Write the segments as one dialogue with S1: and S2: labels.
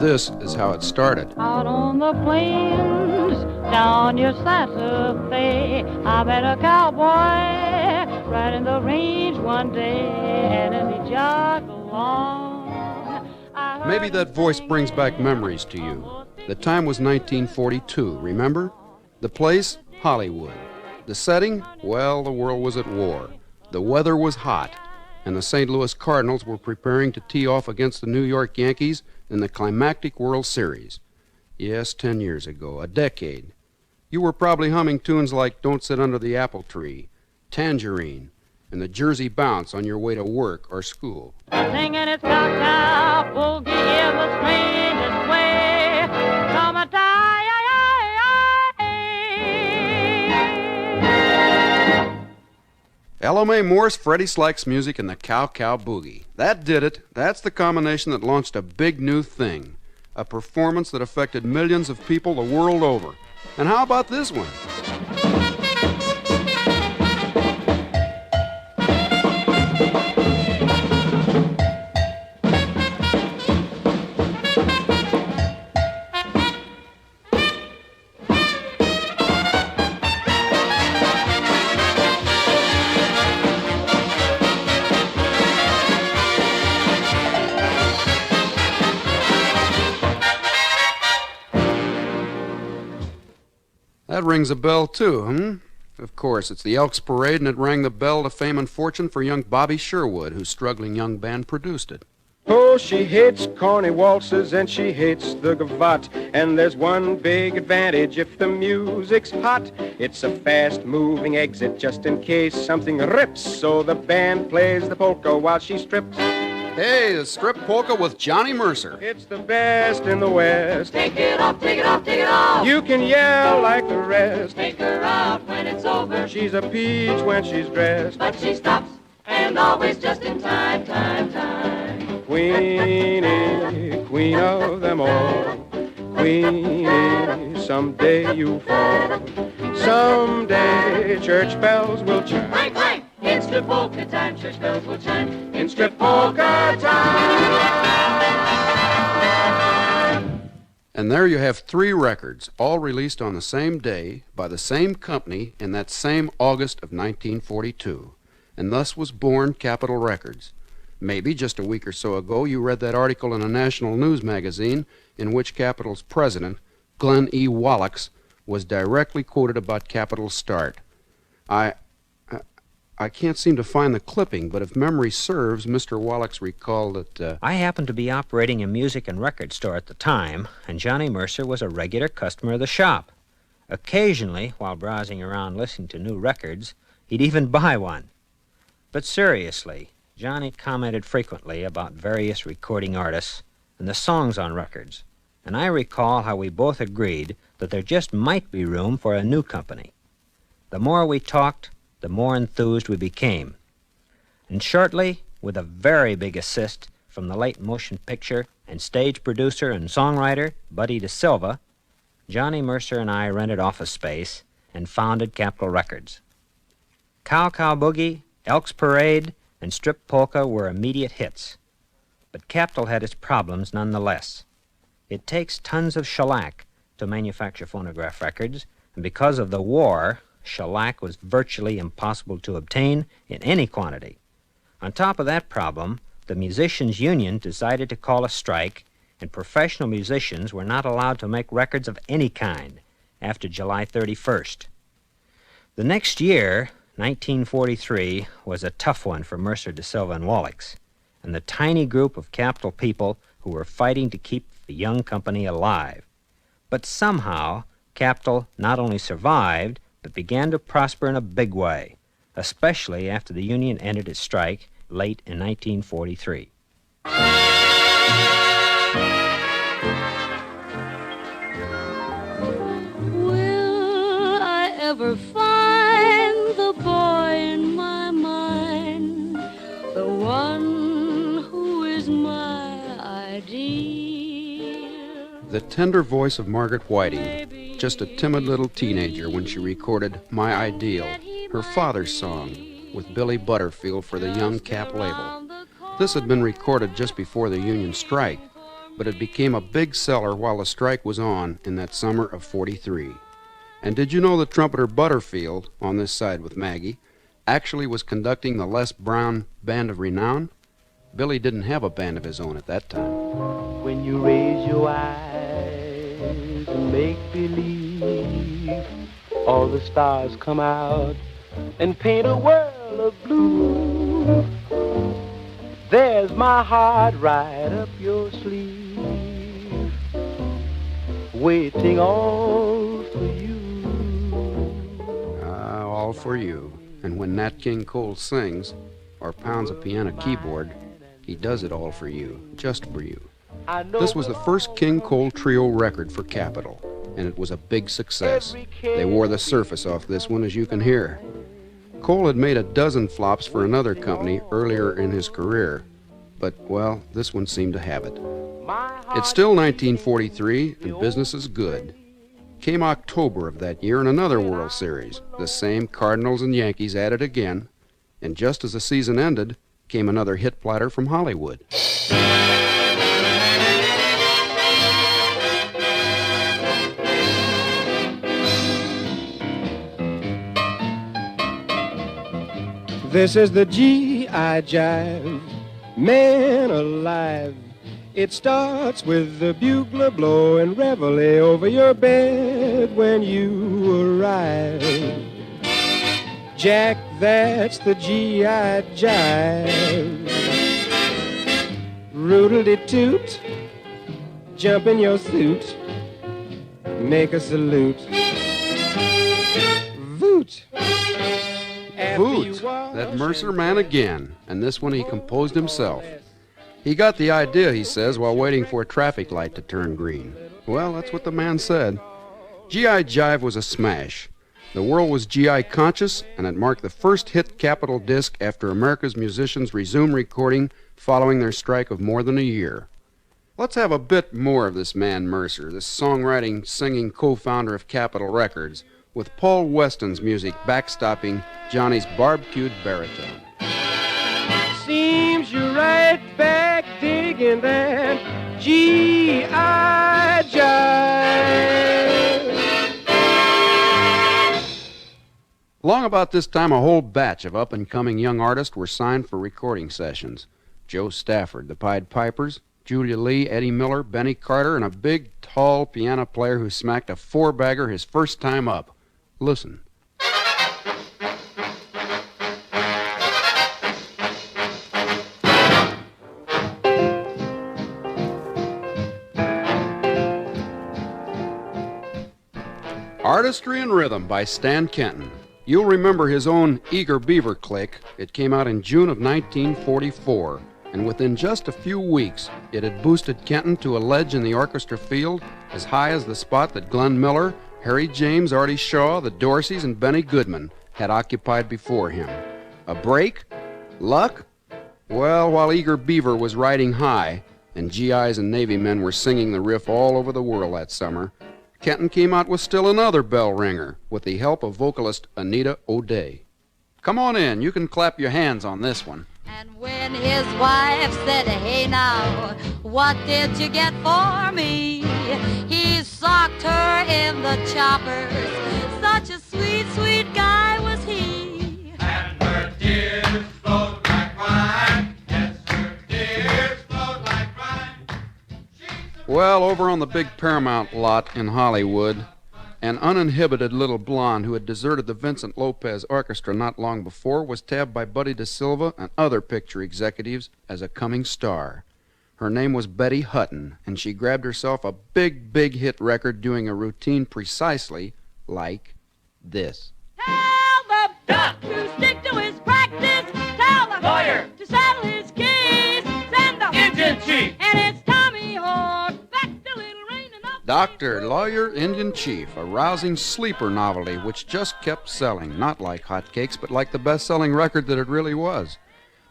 S1: This is how it started.
S2: Out on the plains, down near Santa Fe, I met a cowboy right in the range one day, and as he jogged along,
S1: Maybe that voice brings back memories to you. The time was 1942, remember? The place, Hollywood. The setting, well, the world was at war. The weather was hot, and the St. Louis Cardinals were preparing to tee off against the New York Yankees in the climactic World Series. Yes, 10 years ago, a decade. You were probably humming tunes like Don't Sit Under the Apple Tree, Tangerine, and the Jersey Bounce on your way to work or school.
S2: singing its cocktail boogie in the strangest way. Summertime.
S1: Ella Mae Moore's Freddie Slikes music and the Cow Cow Boogie. That did it. That's the combination that launched a big new thing. A performance that affected millions of people the world over. And how about this one? That rings a bell, too, Of course, it's the Elks Parade, and it rang the bell to fame and fortune for young Bobby Sherwood, whose struggling young band produced it.
S3: Oh, she hates corny waltzes and she hates the gavotte. And there's one big advantage if the music's hot. It's a fast-moving exit just in case something rips. So the band plays the polka while she strips.
S1: Hey, the strip polka with Johnny Mercer.
S3: It's the best in the West.
S2: Take it off, take it off, take it off.
S3: You can yell like the rest.
S2: Take her out when it's over.
S3: She's a peach when she's dressed.
S2: But she stops, and always just in time, time.
S3: Queenie, queen of them all. Queenie, someday you fall. Someday church bells will chime.
S2: Clang, clang. In strip polka time, church bells will chime.
S3: In strip polka time.
S1: And there you have 3 records, all released on the same day by the same company in that same August of 1942. And thus was born Capitol Records. Maybe just a week or so ago you read that article in a national news magazine in which Capitol's president, Glenn E. Wallichs, was directly quoted about Capitol's start. I can't seem to find the clipping, but if memory serves, Mr. Wallichs recalled that...
S4: I happened to be operating a music and record store at the time, and Johnny Mercer was a regular customer of the shop. Occasionally, while browsing around listening to new records, he'd even buy one. But seriously, Johnny commented frequently about various recording artists and the songs on records, and I recall how we both agreed that there just might be room for a new company. The more we talked, the more enthused we became. And shortly, with a very big assist from the late motion picture and stage producer and songwriter Buddy DeSylva, Johnny Mercer and I rented office space and founded Capitol Records. Cow Cow Boogie, Elks Parade, and Strip Polka were immediate hits. But Capitol had its problems nonetheless. It takes tons of shellac to manufacture phonograph records, and because of the war, shellac was virtually impossible to obtain in any quantity. On top of that problem, the Musicians' Union decided to call a strike, and professional musicians were not allowed to make records of any kind after July 31st. The next year, 1943, was a tough one for Mercer, DeSylva, and Wallichs, and the tiny group of Capitol people who were fighting to keep the young company alive. But somehow, Capitol not only survived, but began to prosper in a big way, especially after the union ended its strike late in 1943.
S5: Will I ever find the boy in my mind, the one who is my ideal?
S1: The tender voice of Margaret Whiting, just a timid little teenager when she recorded My Ideal, her father's song, with Billy Butterfield for the Young Cap label. This had been recorded just before the union strike, but it became a big seller while the strike was on in that summer of '43. And did you know that trumpeter Butterfield, on this side with Maggie, actually was conducting the Les Brown Band of Renown? Billy didn't have a band of his own at that time.
S6: When you raise your eyes and make believe, all the stars come out and paint a world of blue. There's my heart right up your sleeve, waiting all for you.
S1: Ah, all for you. And when Nat King Cole sings, or pounds a piano keyboard, he does it all for you, just for you. This was the first King Cole Trio record for Capitol, and it was a big success. They wore the surface off this one, as you can hear. Cole had made a dozen flops for another company earlier in his career, but, well, this one seemed to have it. It's still 1943, and business is good. Came October of that year and another World Series. The same Cardinals and Yankees at it again, and just as the season ended, came another hit platter from Hollywood.
S3: This is the G.I. Jive, man alive. It starts with the bugler blowing reveille over your bed when you arrive. Jack, that's the G.I. Jive. Roodle-de-toot, jump in your suit, make a salute. Voot.
S1: Voot, that Mercer man again, and this one he composed himself. He got the idea, he says, while waiting for a traffic light to turn green. Well, that's what the man said. G.I. Jive was a smash. The world was G.I. conscious, and it marked the first hit Capitol disc after America's musicians resumed recording following their strike of more than a year. Let's have a bit more of this man Mercer, this songwriting, singing co-founder of Capitol Records, with Paul Weston's music backstopping Johnny's barbecued baritone.
S3: Seems you're right back digging that G.I. Jive.
S1: Along about this time, a whole batch of up-and-coming young artists were signed for recording sessions. Joe Stafford, the Pied Pipers, Julia Lee, Eddie Miller, Benny Carter, and a big, tall piano player who smacked a four-bagger his first time up. Listen. Artistry and Rhythm by Stan Kenton. You'll remember his own Eager Beaver Click. It came out in June of 1944, and within just a few weeks, it had boosted Kenton to a ledge in the orchestra field as high as the spot that Glenn Miller, Harry James, Artie Shaw, the Dorseys, and Benny Goodman had occupied before him. A break? Luck? Well, while Eager Beaver was riding high, and GIs and Navy men were singing the riff all over the world that summer, Kenton came out with still another bell ringer, with the help of vocalist Anita O'Day. Come on in, you can clap your hands on this one.
S5: And when his wife said, hey now, what did you get for me? He socked her in the choppers. Such a sweet, sweet guy was he.
S7: And her tears flowed like wine. Yes, her tears flowed like wine.
S1: Well, over on the big Paramount lot in Hollywood, an uninhibited little blonde who had deserted the Vincent Lopez Orchestra not long before was tabbed by Buddy DeSylva and other picture executives as a coming star. Her name was Betty Hutton, and she grabbed herself a big, big hit record doing a routine precisely like this.
S2: Tell the duck to stick to his practice. Tell the lawyer to settle his case. Send the
S7: Indian chief.
S2: And it's Tommy Hawk. Back to Little Rain and up.
S1: Doctor, Lawyer, Indian Chief, a rousing sleeper novelty which just kept selling, not like hotcakes, but like the best-selling record that it really was.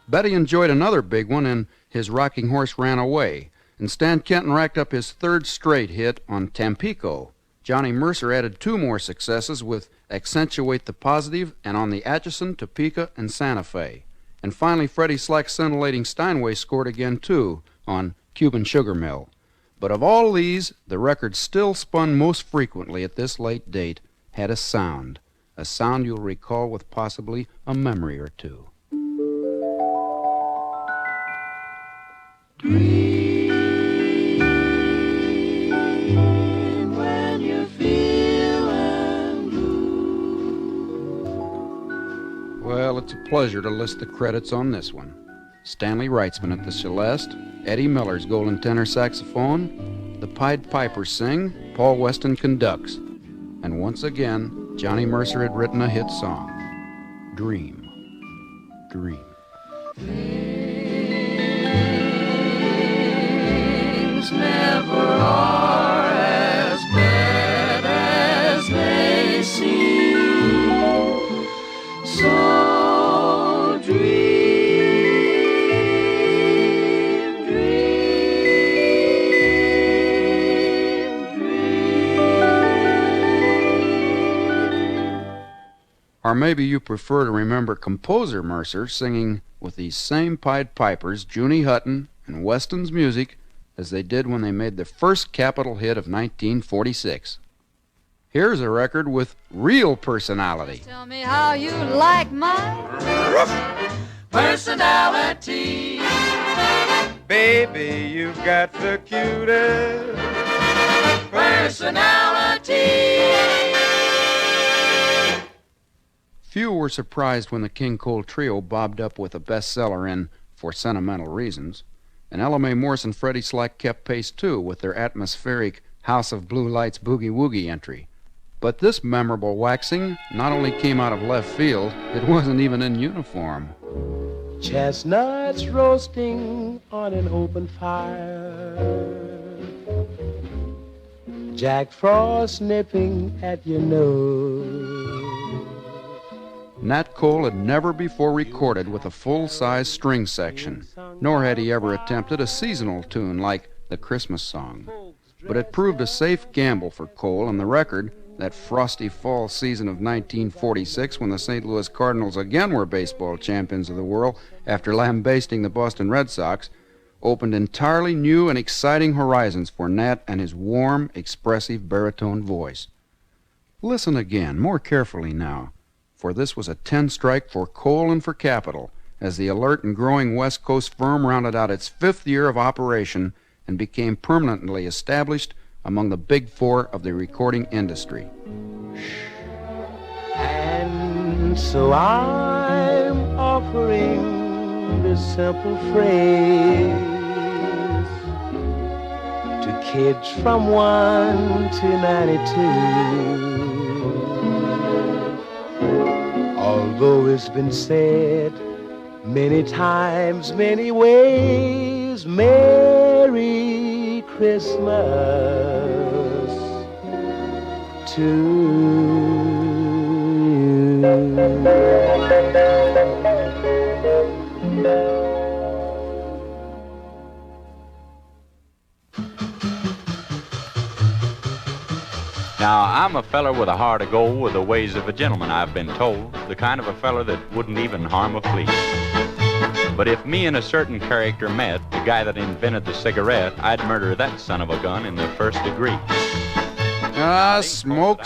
S1: Betty enjoyed another big one in His Rocking Horse Ran Away, and Stan Kenton racked up his third straight hit on Tampico. Johnny Mercer added two more successes with Accentuate the Positive and on the Atchison, Topeka, and Santa Fe. And finally, Freddie Slack's scintillating Steinway scored again, too, on Cuban Sugar Mill. But of all these, the record still spun most frequently at this late date had a sound you'll recall with possibly a memory or two.
S8: Dream when you're feeling blue.
S1: Well, it's a pleasure to list the credits on this one. Stanley Wrightsman at the Celeste, Eddie Miller's golden tenor saxophone, the Pied Pipers sing, Paul Weston conducts, and once again, Johnny Mercer had written a hit song, Dream, Dream.
S8: Things never are as bad as they seem. So dream, dream, dream.
S1: Or maybe you prefer to remember composer Mercer singing with these same Pied Pipers, Junie Hutton, and Weston's music as they did when they made their first capital hit of 1946. Here's a record with real personality.
S5: Tell me how you like my
S8: Personality.
S3: Baby, you've got the cutest
S8: Personality.
S1: Few were surprised when the King Cole Trio bobbed up with a bestseller in For Sentimental Reasons, and Ella Mae Morse and Freddie Slack kept pace too with their atmospheric House of Blue Lights Boogie Woogie entry. But this memorable waxing not only came out of left field, it wasn't even in uniform.
S6: Chestnuts roasting on an open fire, Jack Frost nipping at your nose.
S1: Nat Cole had never before recorded with a full-size string section, nor had he ever attempted a seasonal tune like the Christmas song. But it proved a safe gamble for Cole, and the record, that frosty fall season of 1946 when the St. Louis Cardinals again were baseball champions of the world after lambasting the Boston Red Sox, opened entirely new and exciting horizons for Nat and his warm, expressive baritone voice. Listen again, more carefully now, for this was a 10-strike for Cole and for Capitol, as the alert and growing West Coast firm rounded out its 5th year of operation and became permanently established among the big four of the recording industry.
S6: And so I'm offering this simple phrase to kids from 1 to 92. Although it's been said many times, many ways, Merry Christmas to you.
S9: Now, I'm a feller with a heart of gold with the ways of a gentleman, I've been told, the kind of a feller that wouldn't even harm a flea. But if me and a certain character met, the guy that invented the cigarette, I'd murder that son of a gun in the first degree.
S1: Ah, smoke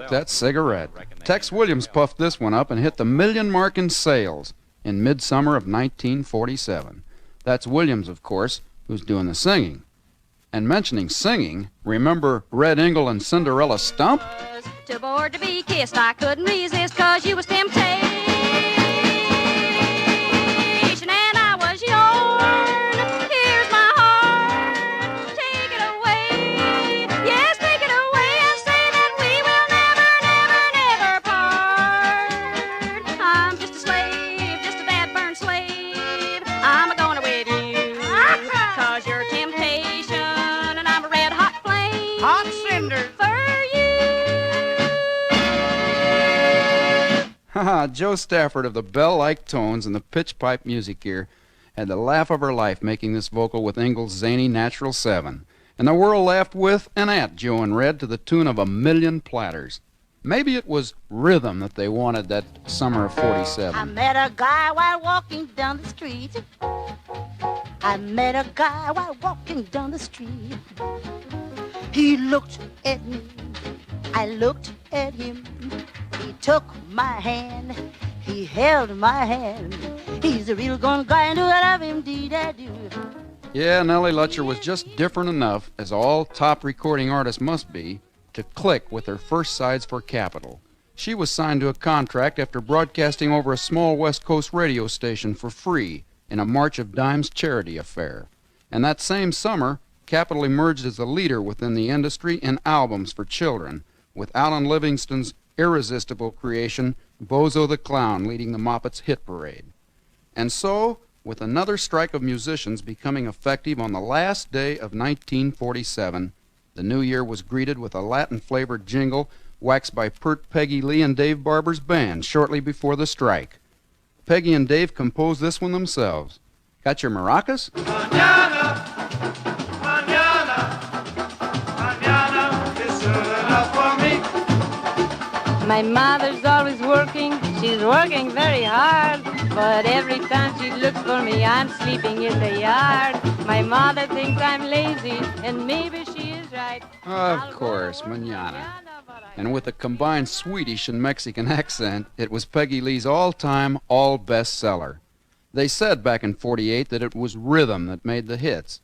S1: that cigarette. Tex Williams puffed this one up and hit the million mark in sales in midsummer of 1947. That's Williams, of course, who's doing the singing. And mentioning singing, remember Red Ingle and Cinderella Stump?
S5: Too bored to be kissed, I couldn't resist, 'cause you was temptation, and I was yours. Here's my heart, take it away. Yes, take it away and say that we will never, never, never part. I'm just a slave, just a bad burned slave. I'm a-going with you, 'cause you're temptation.
S8: Hot cinder.
S1: Haha, Joe Stafford of the bell-like tones and the pitch-pipe music gear had the laugh of her life making this vocal with Ingle's zany natural 7. And the world laughed with and at Joe and Red to the tune of 1,000,000 platters. Maybe it was rhythm that they wanted that summer of 47.
S5: I met a guy while walking down the street. I met a guy while walking down the street. He looked at me, I looked at him. He took my hand, he held my hand. He's a real gone guy and I love him, dee-da-doo.
S1: Yeah, Nellie Lutcher was just different enough, as all top recording artists must be, to click with her first sides for Capitol. She was signed to a contract after broadcasting over a small West Coast radio station for free in a March of Dimes charity affair. And that same summer, Capitol emerged as a leader within the industry in albums for children, with Alan Livingston's irresistible creation, Bozo the Clown, leading the Moppets' hit parade. And so, with another strike of musicians becoming effective on the last day of 1947, the new year was greeted with a Latin-flavored jingle waxed by pert Peggy Lee and Dave Barber's band shortly before the strike. Peggy and Dave composed this one themselves. Got your maracas?
S7: Mañana, mañana, mañana is soon enough for me.
S2: My mother's always working, she's working very hard. But every time she looks for me, I'm sleeping in the yard. My mother thinks I'm lazy, and maybe she is right.
S1: Of course, mañana. And with a combined Swedish and Mexican accent, it was Peggy Lee's all-time, all-bestseller. They said back in '48 that it was rhythm that made the hits.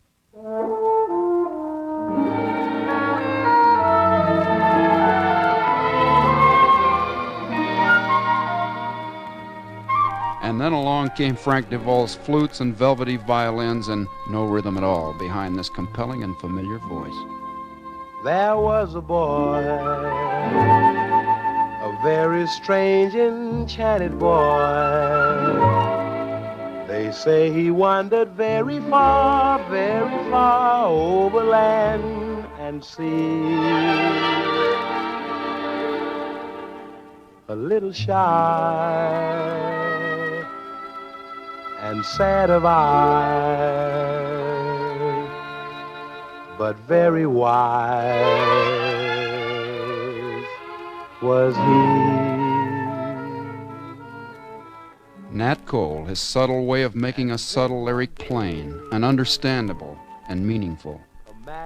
S1: And then along came Frank DeVol's flutes and velvety violins and no rhythm at all behind this compelling and familiar voice.
S6: There was a boy, a very strange, enchanted boy. They say he wandered very far over land and sea. A little shy and sad of eye, but very wise was he.
S1: Nat Cole, his subtle way of making a subtle lyric plain and understandable and meaningful.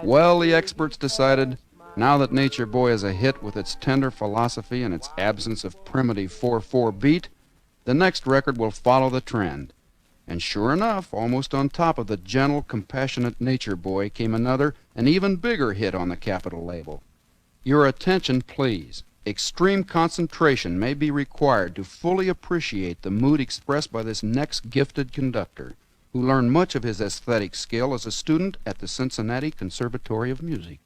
S1: Well, the experts decided, now that Nature Boy is a hit with its tender philosophy and its absence of primitive 4/4 beat, the next record will follow the trend. And sure enough, almost on top of the gentle, compassionate Nature Boy came another and even bigger hit on the Capitol label. Your attention, please. Extreme concentration may be required to fully appreciate the mood expressed by this next gifted conductor, who learned much of his aesthetic skill as a student at the Cincinnati Conservatory of Music.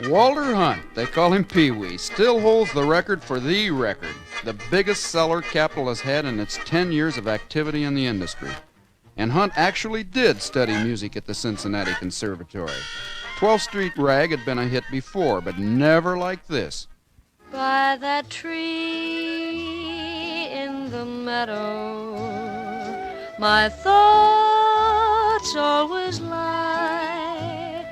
S1: Walter Hunt, they call him Pee-wee, still holds the record for the record, the biggest seller Capitol has had in its 10 years of activity in the industry. And Hunt actually did study music at the Cincinnati Conservatory. 12th Street Rag had been a hit before, but never like this.
S5: By that tree in the meadow, my thoughts always lie,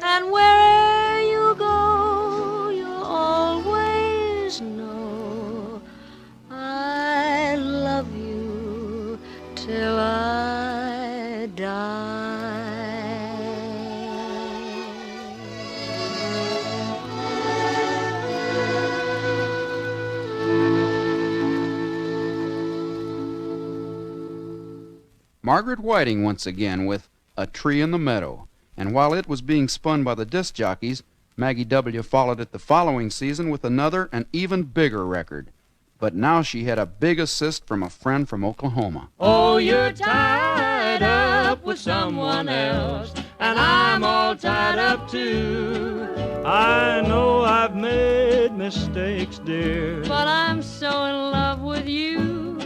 S5: and wherever you go, you always know I love you till I die.
S1: Margaret Whiting once again with A Tree in the Meadow. And while it was being spun by the disc jockeys, Maggie W. followed it the following season with another and even bigger record. But now she had a big assist from a friend from Oklahoma.
S8: Oh, you're tied up with someone else, and I'm all tied up too. I know I've made mistakes, dear, but I'm so in love with you.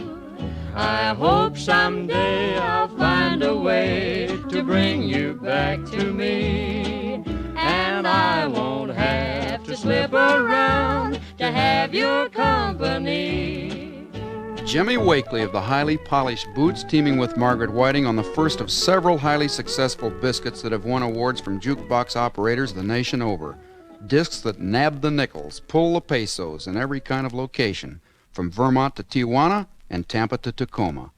S8: I hope someday I'll find a way to bring you back to me, and I won't have to slip around to have your company.
S1: Jimmy Wakely of the Highly Polished Boots teaming with Margaret Whiting on the first of several highly successful biscuits that have won awards from jukebox operators the nation over. Discs that nab the nickels, pull the pesos in every kind of location, from Vermont to Tijuana and Tampa to Tacoma.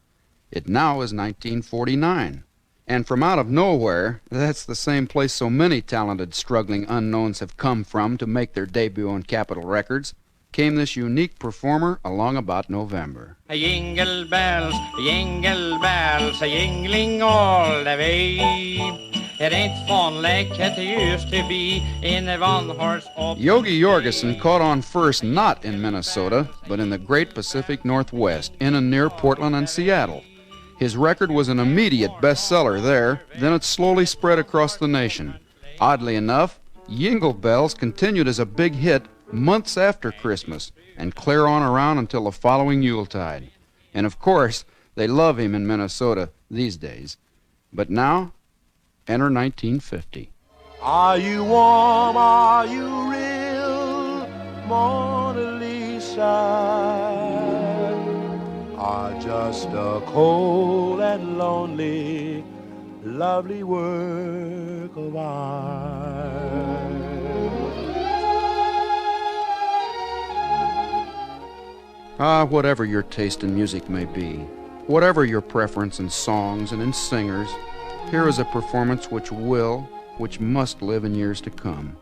S1: It now is 1949. And from out of nowhere, that's the same place so many talented, struggling unknowns have come from to make their debut on Capitol Records, came this unique performer along about November.
S8: Jingle bells, a-jingling all the way. It ain't fun like it used to be in the one-horse open.
S1: Yogi Jorgensen caught on first not in Minnesota, but in the great Pacific Northwest, in and near Portland and Seattle. His record was an immediate bestseller there, then it slowly spread across the nation. Oddly enough, Jingle Bells continued as a big hit months after Christmas and clear on around until the following Yuletide. And of course, they love him in Minnesota these days. But now, enter 1950.
S6: Are you warm? Are you real, Mona Lisa? Or just a cold and lonely, lovely work of art?
S1: Whatever your taste in music may be, whatever your preference in songs and in singers, here is a performance which must live in years to come.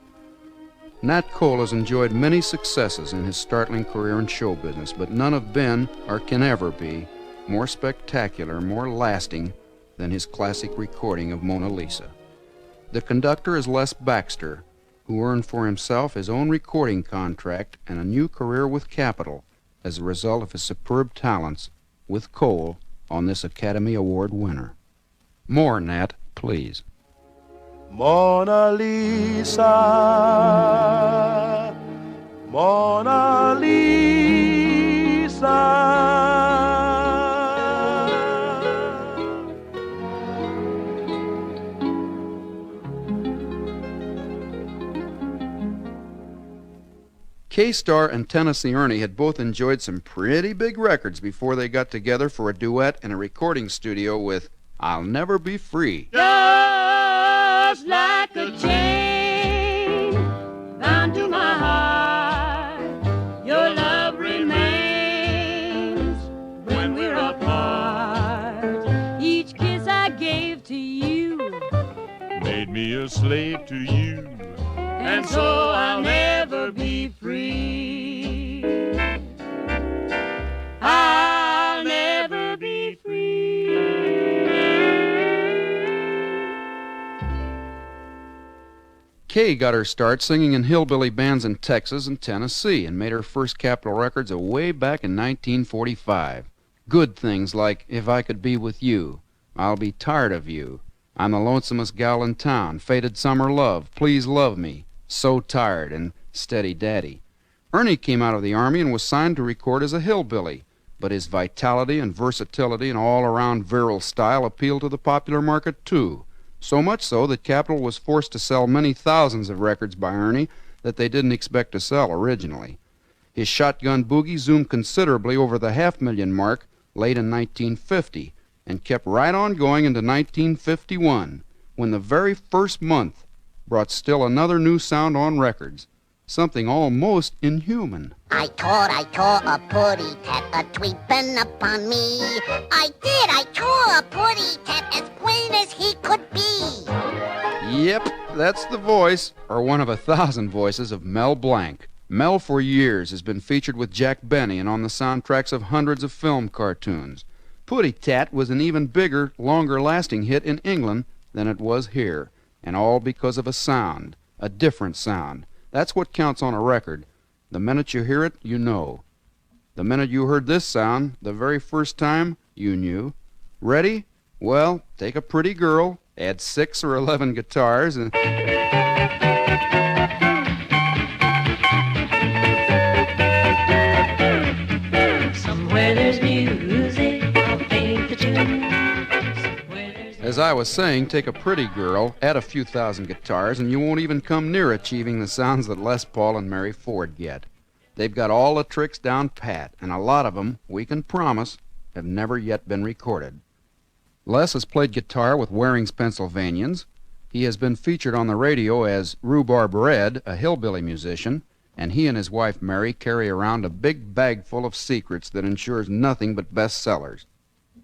S1: Nat Cole has enjoyed many successes in his startling career in show business, but none have been, or can ever be, more spectacular, more lasting than his classic recording of Mona Lisa. The conductor is Les Baxter, who earned for himself his own recording contract and a new career with Capitol as a result of his superb talents with Cole on this Academy Award winner. More, Nat, please.
S6: Mona Lisa, Mona Lisa.
S1: K-Star and Tennessee Ernie had both enjoyed some pretty big records before they got together for a duet in a recording studio with I'll Never Be Free.
S2: Just like a chain bound to my heart, your love remains when we're apart. Each kiss I gave to you
S8: Made me a slave to you,
S2: and so I'll never be free. I'll never be free.
S1: Kay got her start singing in hillbilly bands in Texas and Tennessee and made her first Capitol Records way back in 1945. Good things like If I Could Be With You, I'll Be Tired of You, I'm the Lonesomest Gal in Town, Faded Summer Love, Please Love Me, So Tired, and Steady Daddy. Ernie came out of the Army and was signed to record as a hillbilly, but his vitality and versatility and all-around virile style appealed to the popular market too. So much so that Capitol was forced to sell many thousands of records by Ernie that they didn't expect to sell originally. His Shotgun Boogie zoomed considerably over the 500,000 mark late in 1950 and kept right on going into 1951, when the very first month brought still another new sound on records, something almost inhuman.
S10: I caught a putty tat a-tweepin' upon me. I caught a putty tat as plain as he could be.
S1: Yep, that's the voice, or one of 1,000 voices, of Mel Blanc. Mel for years has been featured with Jack Benny and on the soundtracks of hundreds of film cartoons. Putty Tat was an even bigger, longer-lasting hit in England than it was here, and all because of a sound, a different sound. That's what counts on a record. The minute you hear it, you know. The minute you heard this sound, the very first time, you knew. Ready? Well, take a pretty girl, add 6 or 11 guitars, and...
S2: Somewhere there's music, I'll paint the tune.
S1: As I was saying, take a pretty girl, add a few thousand guitars, and you won't even come near achieving the sounds that Les Paul and Mary Ford get. They've got all the tricks down pat, and a lot of them, we can promise, have never yet been recorded. Les has played guitar with Waring's Pennsylvanians. He has been featured on the radio as Rhubarb Red, a hillbilly musician, and he and his wife Mary carry around a big bag full of secrets that ensures nothing but bestsellers.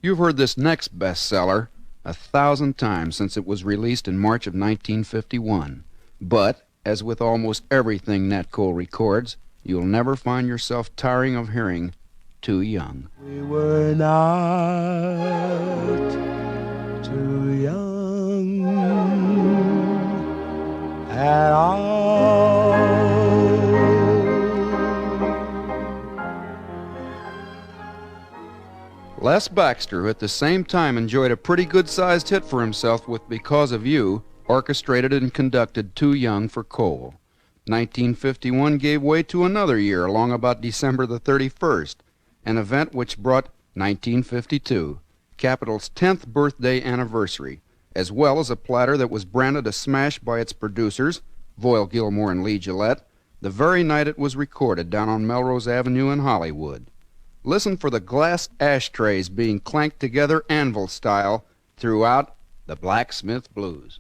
S1: You've heard this next bestseller 1,000 times since it was released in March of 1951. But, as with almost everything Nat Cole records, you'll never find yourself tiring of hearing Too Young.
S6: We were not too young at all.
S1: Les Baxter, who at the same time enjoyed a pretty good-sized hit for himself with Because of You, orchestrated and conducted Too Young for Cole. 1951 gave way to another year along about December the 31st, an event which brought 1952, Capitol's 10th birthday anniversary, as well as a platter that was branded a smash by its producers, Voyle Gilmore and Lee Gillette, the very night it was recorded down on Melrose Avenue in Hollywood. Listen for the glass ashtrays being clanked together anvil style throughout the Blacksmith Blues.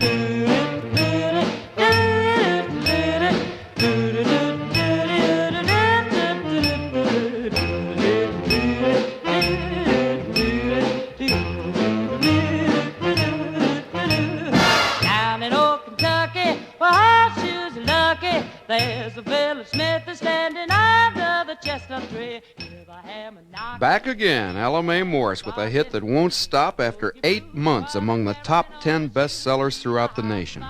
S2: There's a village smith is standing under the chestnut tree.
S1: Back again, Ella Mae Morse with a hit that won't stop after 8 months among the top 10 bestsellers throughout the nation.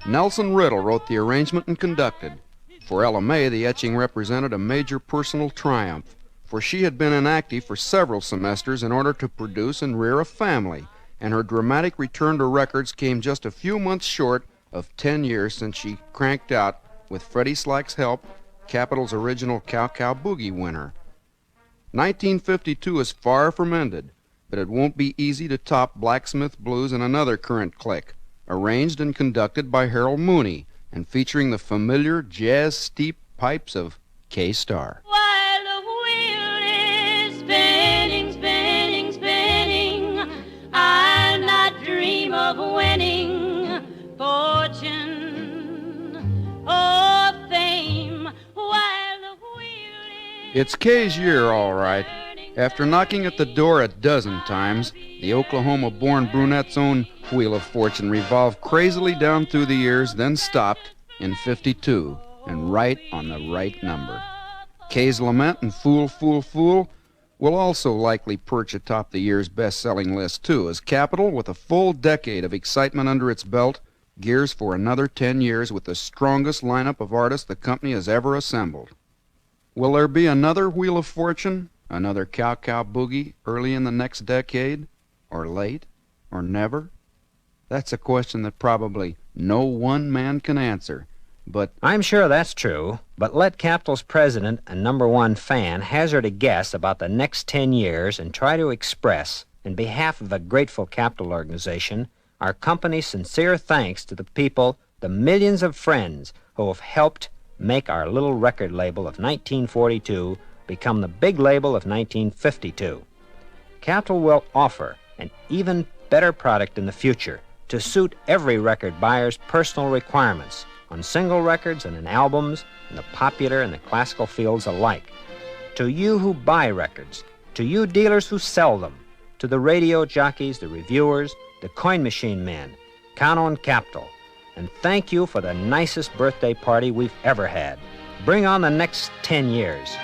S1: Nelson Riddle wrote the arrangement and conducted. For Ella Mae, the etching represented a major personal triumph, for she had been inactive for several semesters in order to produce and rear a family, and her dramatic return to records came just a few months short of 10 years since she cranked out, with Freddie Slack's help, Capitol's original Cow Cow Boogie winner. 1952 is far from ended, but it won't be easy to top Blacksmith Blues in another current click, arranged and conducted by Harold Mooney, and featuring the familiar jazz-steep pipes of K-Star.
S2: While the wheel is spinning, spinning, spinning, I'll not dream of winning fortune or fame. While the wheel is...
S1: It's Kay's year, all right. After knocking at the door a dozen times, the Oklahoma-born brunette's own wheel of fortune revolved crazily down through the years, then stopped in 52, and right on the right number. Kay's Lament and Fool, Fool, Fool will also likely perch atop the year's best-selling list, too, as Capitol, with a full decade of excitement under its belt, gears for another 10 years with the strongest lineup of artists the company has ever assembled. Will there be another Wheel of Fortune, another Cow Cow Boogie early in the next decade, or late, or never? That's a question that probably no one man can answer, but...
S4: I'm sure that's true, but let Capitol's president and #1 fan hazard a guess about the next 10 years and try to express, in behalf of a grateful Capitol organization, our company's sincere thanks to the people, the millions of friends who have helped make our little record label of 1942 become the big label of 1952. Capitol will offer an even better product in the future to suit every record buyer's personal requirements on single records and in albums in the popular and the classical fields alike. To you who buy records, to you dealers who sell them, to the radio jockeys, the reviewers, the coin machine men, count on Capitol. And thank you for the nicest birthday party we've ever had. Bring on the next 10 years.